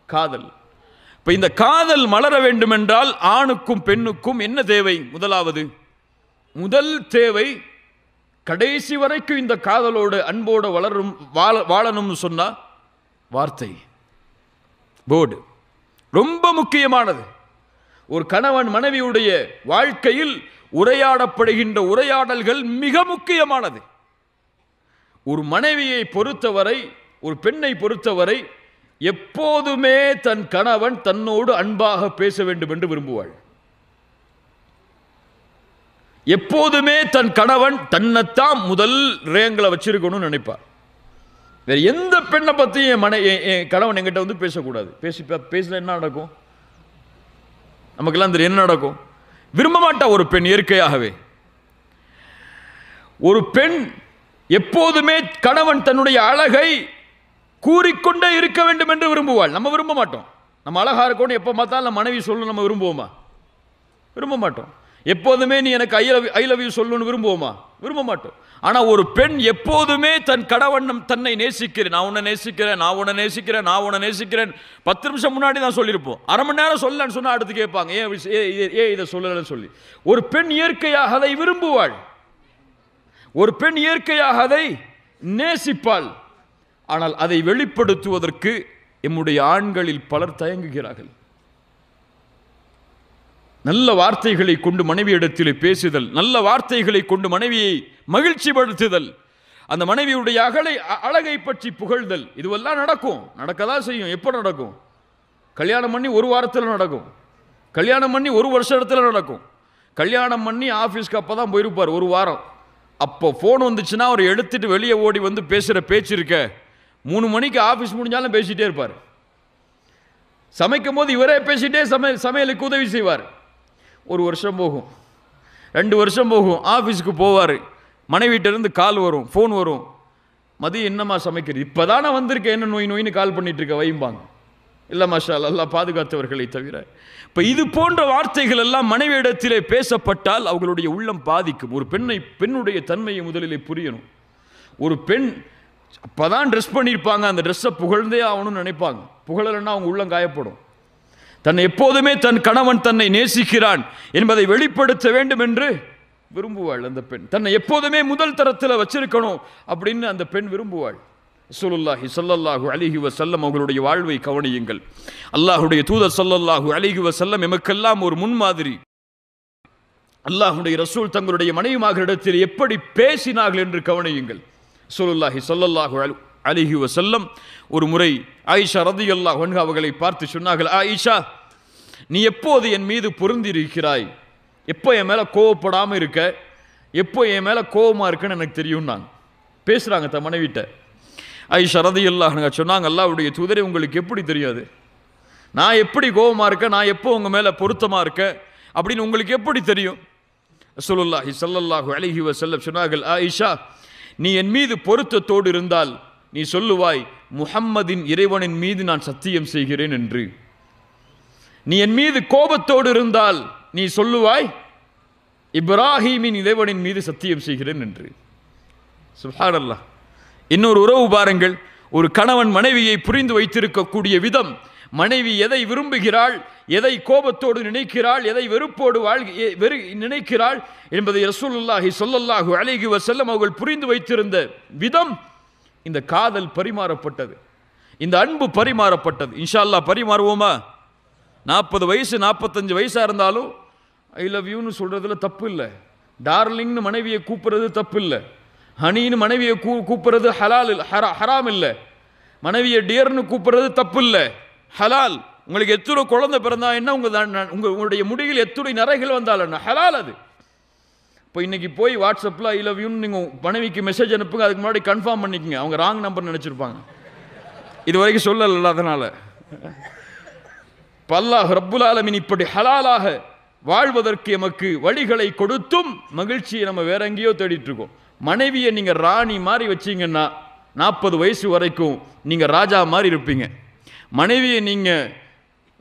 காதல். இப்போ இந்த காதல் மலர வேண்டும் என்றால் ஆணுக்கும் பெண்ணுக்கும் என்ன தேவை? முதல் தேவை, கடைசி வரைக்கும் இந்த காதலோடு அன்போடு வாழணும்னு சொன்னா வார்த்தை, போர்டு ரொம்ப முக்கியமானது. ஒரு கணவன் மனைவியுடைய வாழ்க்கையில் உரையாடப்படுகின்ற உரையாடல்கள் மிக முக்கியமானது. ஒரு மனைவியை பொறுத்தவரை, ஒரு பெண்ணை பொறுத்தவரை எப்போதுமே தன் கணவன் தன்னோடு அன்பாக பேச வேண்டும் என்று விரும்புவாள். எப்போதுமே தன் கணவன் தன்னைத்தான் முதல் ரேங்கில் வச்சிருக்கணும்னு நினைப்பார். வேற எந்த பெண்ணை பற்றியும் என் கணவன் என்கிட்ட வந்து பேசக்கூடாது. பேசினா என்ன நடக்கும்? நமக்கெல்லாம் தெரியும் என்ன நடக்கும். விரும்ப மாட்டா ஒரு பெண் இயற்கையாகவே. ஒரு பெண் எப்போதுமே கணவன் தன்னுடைய அழகை கூறிக்கொண்டே இருக்க வேண்டும் என்று விரும்புவாள். நம்ம விரும்ப மாட்டோம். நம்ம அழகா இருக்கணும் எப்போ பார்த்தாலும் நம்ம மனைவி சொல்லணும் நம்ம விரும்புவோமா? விரும்ப மாட்டோம். எப்போதுமே நீ எனக்கு ஐ லவ் யூ சொல்லணும்னு விரும்புவோமா? விரும்ப மாட்டோம். ஆனால் ஒரு பெண் எப்போதுமே தன் கணவன் தன்னை நேசிக்கிறேன், நான் உன்னை நேசிக்கிறேன், நான் உன்னை நேசிக்கிறேன், நான் உன்னை நேசிக்கிறேன் 10 நிமிஷம் முன்னாடி தான் சொல்லியிருப்போம். அரை மணி நேரம் சொல்லலான்னு சொன்னால் அடுத்து கேட்பாங்க ஏன் இதை சொல்லலன்னு சொல்லி. ஒரு பெண் இயற்கையாக அதை விரும்புவாள். ஒரு பெண் இயற்கையாக அதை நேசிப்பாள். ஆனால் அதை வெளிப்படுத்துவதற்கு எம்முடைய ஆண்களில் பலர் தயங்குகிறார்கள். நல்ல வார்த்தைகளை கொண்டு மனைவியிடத்தில் பேசுதல், நல்ல வார்த்தைகளை கொண்டு மனைவியை மகிழ்ச்சிப்படுத்துதல், அந்த மனைவியுடைய அழகை பற்றி புகழ்தல், இதுவெல்லாம் நடக்கும், நடக்கதான் செய்யும். எப்போ நடக்கும்? கல்யாணம் பண்ணி ஒரு வாரத்தில் நடக்கும், கல்யாணம் பண்ணி ஒரு வருஷத்தில் நடக்கும். கல்யாணம் பண்ணி ஆஃபீஸ்க்கு அப்போ தான் போயிருப்பார் ஒரு வாரம். அப்போ ஃபோன் வந்துச்சுன்னா அவர் எடுத்துட்டு வெளியே ஓடி வந்து பேசுகிற பேச்சு இருக்க 3 மணிக்கு ஆஃபீஸ் முடிஞ்சாலும் பேசிகிட்டே இருப்பார். சமைக்கும் போது இவரே பேசிகிட்டே சமையலுக்கு உதவி செய்வார். 1 வருஷம் போகும், 2 வருஷம் போகும், ஆஃபீஸுக்கு போவார், மனைவிட்டிருந்து கால் வரும், ஃபோன் வரும், மதியம் என்னம்மா சமைக்கிறது, இப்போ தானே வந்திருக்கேன், என்ன நோயின்னு கால் பண்ணிட்டு இருக்க வைம்பாங்க. இல்லை மாஷா அல்லாஹ் பாதுகாத்தவர்களை தவிர. இப்போ இது போன்ற வார்த்தைகள் எல்லாம் மனைவியிடத்திலே பேசப்பட்டால் அவர்களுடைய உள்ளம் பாதிக்கும். ஒரு பெண்ணுடைய தன்மையை முதலிலே புரியணும். ஒரு பெண் அப்போதான் ட்ரெஸ் பண்ணியிருப்பாங்க, அந்த ட்ரெஸ்ஸை புகழ்ந்தே ஆகணும்னு நினைப்பாங்க. புகழலைன்னா அவங்க உள்ளம் காயப்படும். தன்னை எப்போதுமே தன் கணவன் தன்னை நேசிக்கிறான் என்பதை வெளிப்படுத்த வேண்டும் என்று விரும்புவாள் அந்த பெண். தன்னை எப்போதுமே முதல் தரத்தில் வச்சிருக்கணும் அப்படின்னு அந்த பெண் விரும்புவாள். ரசூலுல்லாஹி ஸல்லல்லாஹு அலைஹி வஸல்லம் அவர்களுடைய வாழ்வை கவனியுங்கள். அல்லாஹ்வுடைய தூதர் ஸல்லல்லாஹு அலைஹி வஸல்லம் எமக்கெல்லாம் ஒரு முன்மாதிரி. அல்லாஹ்வுடைய ரசூல் தங்களுடைய மனைவிமார்களிடத்தில் எப்படி பேசினார்கள் என்று கவனியுங்கள். ரசூலுல்லாஹி ஸல்லல்லாஹு அலைஹி வஸல்லம் ஒரு முறை ஆயிஷா ரலியல்லாஹு அன்ஹா அவர்களை பார்த்து சொன்னார்கள், ஆயிஷா, நீ எப்போது என் மீது பொருந்திருக்கிறாய்? எப்போ என் மேலே கோவப்படாமல் இருக்க? எப்போ என் மேலே கோவமாக இருக்குன்னு எனக்கு தெரியும். நான் பேசுகிறாங்க தன் மனைவிட்ட. ஆயிஷா ரலியல்லாஹு அன்ஹா சொன்னாங்க, அல்லாஹ்வுடைய தூதரே, உங்களுக்கு எப்படி தெரியாது? நான் எப்படி கோவமாக இருக்கேன், நான் எப்போ உங்கள் மேலே பொருத்தமாக இருக்கேன் அப்படின்னு உங்களுக்கு எப்படி தெரியும்? ரசூலுல்லாஹி ஸல்லல்லாஹு அலைஹி வஸல்லம் சொன்னார்கள், ஆயிஷா, நீ என் மீது பொருத்தத்தோடு இருந்தால் நீ சொல்லுவாய், முஹம்மதின் இறைவனின் மீது நான் சத்தியம் செய்கிறேன் என்று. நீ என் மீது கோபத்தோடு இருந்தால் நீ சொல்லுவாய், இப்ராஹீமின் இறைவனின் மீது சத்தியம் செய்கிறேன் என்று. சுப்ஹானல்லாஹ். இன்னொரு உறவு பாருங்கள். ஒரு கணவன் மனைவியை புரிந்து வைத்திருக்கக்கூடிய விதம், மனைவி எதை விரும்புகிறாள், எதை கோபத்தோடு நினைக்கிறாள், எதை வெறுப்போடு நினைக்கிறாள் என்பதை ரசூலுல்லாஹி ஸல்லல்லாஹு அலைஹி வஸல்லம் அவர்கள் புரிந்து வைத்திருந்த விதம், இந்த காதல் பரிமாறப்பட்டது, இந்த அன்பு பரிமாறப்பட்டது. இன்ஷா அல்லாஹ் பரிமாறுவோமா? 40 வயசு 45 வயசாக இருந்தாலும் ஐ லவ் யூன்னு சொல்கிறதுல தப்பு இல்லை. டார்லிங்னு மனைவியை கூப்பிட்றது தப்பு இல்லை. ஹனின்னு மனைவியை கூப்பிட்றது ஹராம் இல்லை. மனைவியை டியர்னு கூப்பிட்றது தப்பு இல்லை, ஹலால். உங்களுக்கு எத்தனை குழந்தை பிறந்தா என்ன, உங்களுடைய முடியில் எத்தனை நரைகள் வந்தால் என்ன, ஹலால் அது. இப்போ இன்னைக்கு போய் வாட்ஸ்அப்பில் ஐ லவ் யூன்னு நீங்கள் மனைவிக்கு மெசேஜ் அனுப்புங்க, அதுக்கு முன்னாடி கன்ஃபார்ம் பண்ணிக்கங்க, அவங்க ராங் நம்பர் நினச்சிருப்பாங்க, இது வரைக்கும் சொல்லல. அதனால் அல்லாஹ் ரப்புல் ஆலமீன் இப்படி ஹலாலாக வாழ்வதற்கு எமக்கு வழிகளை கொடுத்தும் மகிழ்ச்சியை நம்ம வேற எங்கேயோ தேடிட்டு இருக்கோம். மனைவியை நீங்கள் ராணி மாதிரி வச்சிங்கன்னா 40 வயசு வரைக்கும் நீங்கள் ராஜா மாதிரி இருப்பீங்க. மனைவியை நீங்கள்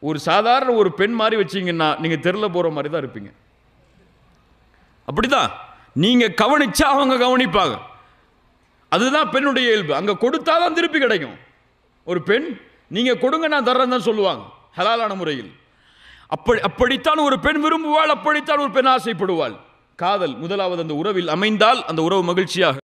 ஒரு சாதாரண ஒரு பெண் மாதிரி வச்சிங்கன்னா நீங்கள் தெருவில் போகிற மாதிரி தான் இருப்பீங்க. அப்படிதான் நீங்கள் கவனிச்சா அவங்க கவனிப்பாங்க. அதுதான் பெண்ணுடைய இயல்பு. அங்கே கொடுத்தாதான் திருப்பி கிடைக்கும். ஒரு பெண் நீங்கள் கொடுங்க நான் தர்றேன்னு தான் சொல்லுவாங்க ஹலாலான முறையில். அப்படித்தான் ஒரு பெண் விரும்புவாள், அப்படித்தான் ஒரு பெண் ஆசைப்படுவாள். காதல் முதலாவது அந்த உறவில் அமைந்தால் அந்த உறவு மகிழ்ச்சியாக